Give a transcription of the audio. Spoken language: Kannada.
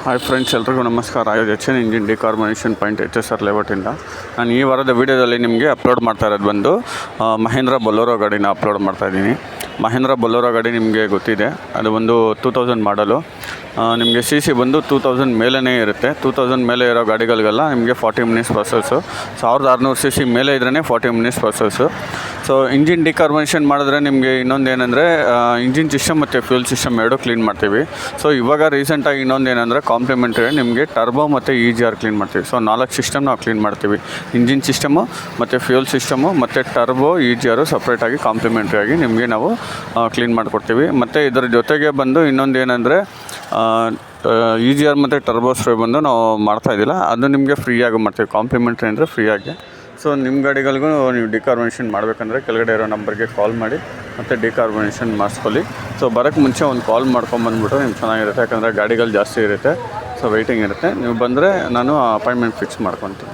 ಹಾಯ್ ಫ್ರೆಂಡ್ಸ್, ಎಲ್ರಿಗೂ ನಮಸ್ಕಾರ. H N engine decarbonation point HSR ಲೇಔಟಿಂದ ನಾನು ಈ ವಾರದ ವೀಡಿಯೋದಲ್ಲಿ ನಿಮಗೆ ಅಪ್ಲೋಡ್ ಮಾಡ್ತಾ ಇರೋದು ಬಂದು ಮಹೇಂದ್ರ ಬೊಲೊರೋ ಗಾಡಿನ ಅಪ್ಲೋಡ್ ಮಾಡ್ತಾಯಿದ್ದೀನಿ. ಮಹೇಂದ್ರ ಬೊಲೊರೋ ಗಾಡಿ ನಿಮಗೆ ಗೊತ್ತಿದೆ, ಅದು ಒಂದು 2000 ಮಾಡಲು. ನಿಮಗೆ CC ಬಂದು 2000 ಮೇಲೇ ಇರುತ್ತೆ. 2000 ಮೇಲೆ ಇರೋ ಗಾಡಿಗಳಿಗೆಲ್ಲ ನಿಮಗೆ 40 ಮಿನಿಟ್ಸ್ ಪ್ರೊಸೆಸ್ಸು. 1600 CC ಮೇಲೆ ಇದ್ರೇ 40 ಮಿನಿಟ್ಸ್ ಪ್ರೊಸೆಸ್ಸು. ಸೊ ಇಂಜಿನ್ ಡಿಕಾರ್ಬನೇಷನ್ ಮಾಡಿದ್ರೆ ನಿಮಗೆ ಇನ್ನೊಂದು ಏನಂದರೆ ಇಂಜಿನ್ ಸಿಸ್ಟಮ್ ಮತ್ತು ಫ್ಯೂಲ್ ಸಿಸ್ಟಮ್ ಎರಡೂ ಕ್ಲೀನ್ ಮಾಡ್ತೀವಿ. ಸೊ ಇವಾಗ ರೀಸೆಂಟಾಗಿ ಇನ್ನೊಂದು ಏನಂದರೆ ಕಾಂಪ್ಲಿಮೆಂಟ್ರಿ ನಿಮಗೆ ಟರ್ಬೋ ಮತ್ತು EGR ಕ್ಲೀನ್ ಮಾಡ್ತೀವಿ. ಸೊ 4 ಸಿಸ್ಟಮ್ ನಾವು ಕ್ಲೀನ್ ಮಾಡ್ತೀವಿ. ಇಂಜಿನ್ ಸಿಸ್ಟಮು ಮತ್ತು ಫ್ಯೂಲ್ ಸಿಸ್ಟಮು ಮತ್ತು ಟರ್ಬೋ EGR ಸಪ್ರೇಟಾಗಿ ಕಾಂಪ್ಲಿಮೆಂಟ್ರಿಯಾಗಿ ನಿಮಗೆ ನಾವು ಕ್ಲೀನ್ ಮಾಡಿಕೊಡ್ತೀವಿ. ಮತ್ತು ಇದರ ಜೊತೆಗೆ ಬಂದು ಇನ್ನೊಂದು ಏನಂದರೆ EGR ಮತ್ತು ಟರ್ಬೋ ಸ್ಪ್ರೇ ಬಂದು ನಾವು ಮಾಡ್ತಾಯಿದ್ದಿಲ್ಲ, ಅದು ನಿಮಗೆ ಫ್ರೀಯಾಗಿ ಮಾಡ್ತೀವಿ. ಕಾಂಪ್ಲಿಮೆಂಟ್ರಿ ಅಂದರೆ ಫ್ರೀಯಾಗಿ. ಸೊ ನಿಮ್ಮ ಗಾಡಿಗಳಿಗೂ ನೀವು ಡಿಕಾರ್ಬನೇಷನ್ ಮಾಡಬೇಕಂದ್ರೆ ಕೆಳಗಡೆ ಇರೋ ನಂಬರ್ಗೆ ಕಾಲ್ ಮಾಡಿ ಮತ್ತು ಡಿಕಾರ್ಬನೇಷನ್ ಮಾಡಿಸ್ಕೊಳ್ಳಿ. ಸೊ ಬರೋಕ್ಕೆ ಮುಂಚೆ ಒಂದು ಕಾಲ್ ಮಾಡ್ಕೊಂಬಂದ್ಬಿಟ್ಟು ನಿಮ್ಗೆ ಚೆನ್ನಾಗಿರುತ್ತೆ, ಯಾಕಂದರೆ ಗಾಡಿಗಳು ಜಾಸ್ತಿ ಇರುತ್ತೆ. ಸೊ ವೆಯ್ಟಿಂಗ್ ಇರುತ್ತೆ. ನೀವು ಬಂದರೆ ನಾನು ಅಪಾಯಿಂಟ್ಮೆಂಟ್ ಫಿಕ್ಸ್ ಮಾಡ್ಕೊತೀನಿ.